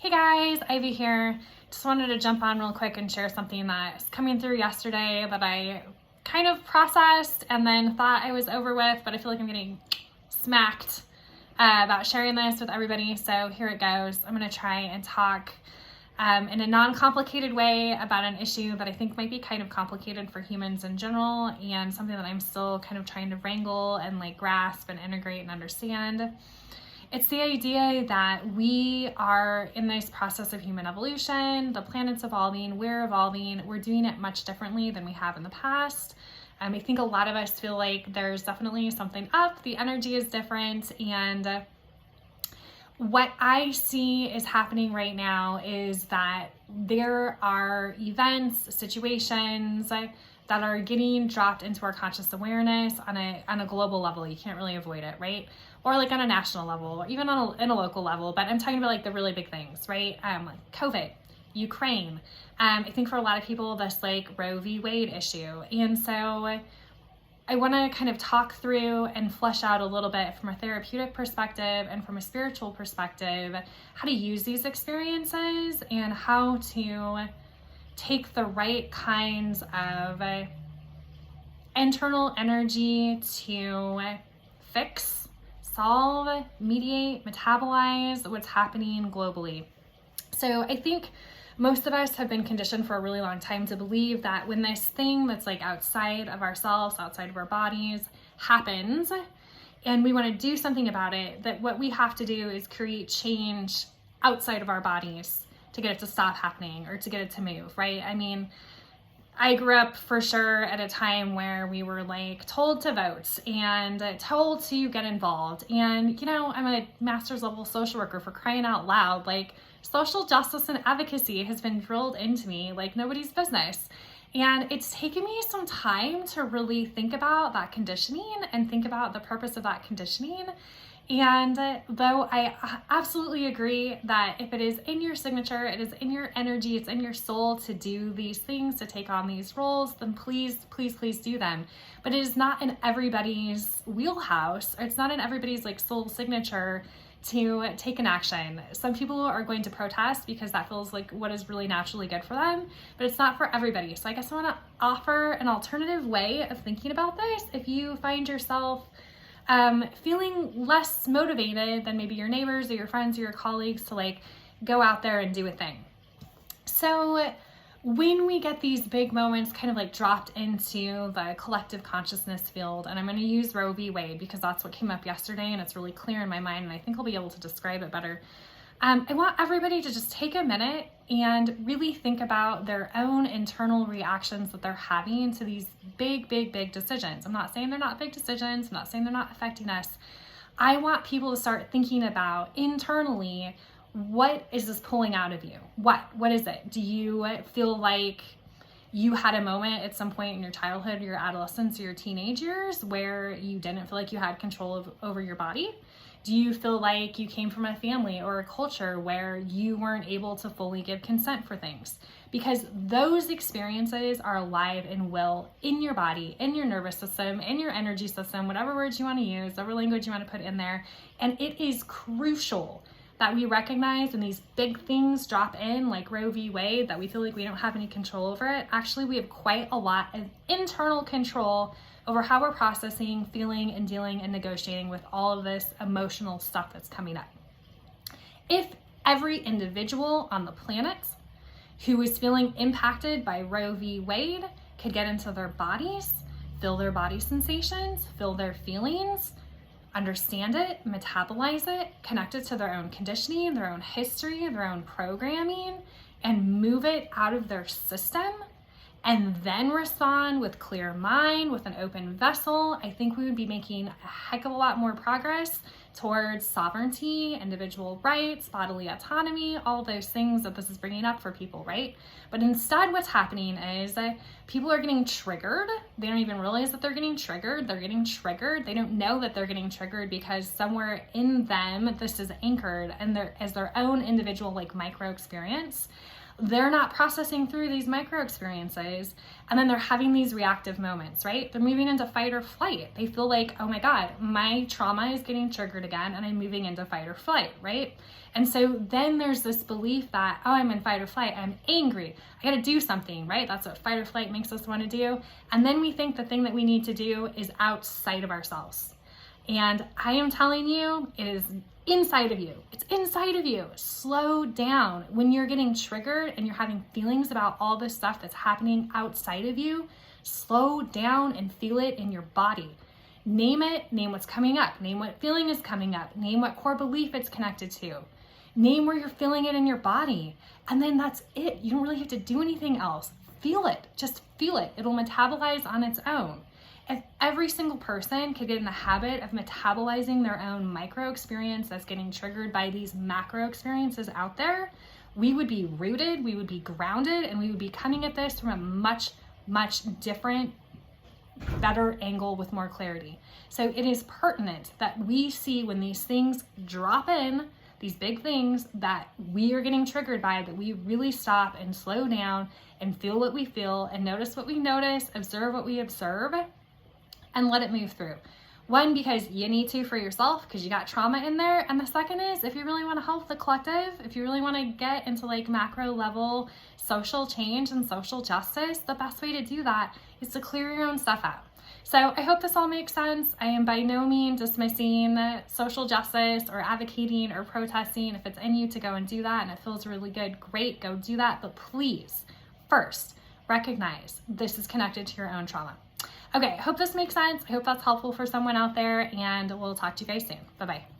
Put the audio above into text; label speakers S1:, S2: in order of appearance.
S1: Hey guys, Ivy here. Just wanted to jump on real quick and share something that's coming through yesterday that I kind of processed and then thought I was over with, but I feel like I'm getting smacked about sharing this with everybody. So here it goes. I'm going to try and talk in a non-complicated way about an issue that I think might be kind of complicated for humans in general and something that I'm still kind of trying to wrangle and grasp and integrate and understand. It's the idea that we are in this process of human evolution, the planet's evolving, we're doing it much differently than we have in the past. I think a lot of us feel like there's definitely something up, the energy is different, and what I see is happening right now is that there are events, situations that are getting dropped into our conscious awareness on a global level. You can't really avoid it, right? Or on a national level, or even in a local level. But I'm talking about the really big things, right? Like COVID, Ukraine. I think for a lot of people, this Roe v. Wade issue. And so I want to kind of talk through and flesh out a little bit from a therapeutic perspective and from a spiritual perspective, how to use these experiences and how to take the right kinds of internal energy to fix, solve, mediate, metabolize what's happening globally. So I think most of us have been conditioned for a really long time to believe that when this thing that's outside of ourselves, outside of our bodies happens, and we want to do something about it, that what we have to do is create change outside of our bodies to get it to stop happening or to get it to move, right? I mean, I grew up for sure at a time where we were told to vote and told to get involved. And, I'm a master's level social worker, for crying out loud. Social justice and advocacy has been drilled into me like nobody's business. And it's taken me some time to really think about that conditioning and think about the purpose of that conditioning. And though I absolutely agree that if it is in your signature, it is in your energy, it's in your soul to do these things, to take on these roles, then please, please, please do them. But it is not in everybody's wheelhouse, or it's not in everybody's soul signature to take an action. Some people are going to protest because that feels like what is really naturally good for them, but it's not for everybody. So I guess I want to offer an alternative way of thinking about this. If you find yourself feeling less motivated than maybe your neighbors or your friends or your colleagues to go out there and do a thing. So when we get these big moments kind of dropped into the collective consciousness field, and I'm going to use Roe v. Wade because that's what came up yesterday and it's really clear in my mind and I think I'll be able to describe it better. I want everybody to just take a minute and really think about their own internal reactions that they're having to these big, big, big decisions. I'm not saying they're not big decisions. I'm not saying they're not affecting us. I want people to start thinking about internally, what is this pulling out of you? What is it? Do you feel like you had a moment at some point in your childhood, or your adolescence, or your teenage years where you didn't feel like you had control over your body? Do you feel like you came from a family or a culture where you weren't able to fully give consent for things? Because those experiences are alive and well in your body, in your nervous system, in your energy system, whatever words you want to use, whatever language you want to put in there. And it is crucial that we recognize when these big things drop in, like Roe v. Wade, that we feel like we don't have any control over it. Actually, we have quite a lot of internal control over how we're processing, feeling, and dealing and negotiating with all of this emotional stuff that's coming up. If every individual on the planet who is feeling impacted by Roe v. Wade could get into their bodies, feel their body sensations, feel their feelings, understand it, metabolize it, connect it to their own conditioning, their own history, their own programming, and move it out of their system, and then respond with clear mind, with an open vessel, I think we would be making a heck of a lot more progress towards sovereignty, individual rights, bodily autonomy, all those things that this is bringing up for people, right? But instead what's happening is that people are getting triggered. They don't even realize that they're getting triggered. They're getting triggered. They don't know that they're getting triggered because somewhere in them this is anchored and as their own individual micro experience. they're not processing through these micro experiences, and then they're having these reactive moments, right? They're moving into fight or flight. They feel like, oh my God, my trauma is getting triggered again, and I'm moving into fight or flight, right? And so then there's this belief that, oh, I'm in fight or flight, I'm angry, I gotta do something, right? That's what fight or flight makes us wanna do. And then we think the thing that we need to do is outside of ourselves. And I am telling you, it is inside of you. It's inside of you. Slow down. When you're getting triggered and you're having feelings about all this stuff that's happening outside of you, slow down and feel it in your body. Name it, name what's coming up, name what feeling is coming up, name what core belief it's connected to, name where you're feeling it in your body, and then that's it. You don't really have to do anything else. Feel it, just feel it. It'll metabolize on its own. If every single person could get in the habit of metabolizing their own micro experience that's getting triggered by these macro experiences out there, we would be rooted, we would be grounded, and we would be coming at this from a much, much different, better angle with more clarity. So it is pertinent that we see when these things drop in, these big things that we are getting triggered by, that we really stop and slow down and feel what we feel and notice what we notice, observe what we observe, and let it move through. One, because you need to for yourself, because you got trauma in there. And the second is, if you really want to help the collective, if you really want to get into like macro level social change and social justice, the best way to do that is to clear your own stuff out. So I hope this all makes sense. I am by no means dismissing social justice or advocating or protesting. If it's in you to go and do that and it feels really good, great, go do that. But please, first, recognize this is connected to your own trauma. Okay, I hope this makes sense. I hope that's helpful for someone out there, and we'll talk to you guys soon. Bye-bye.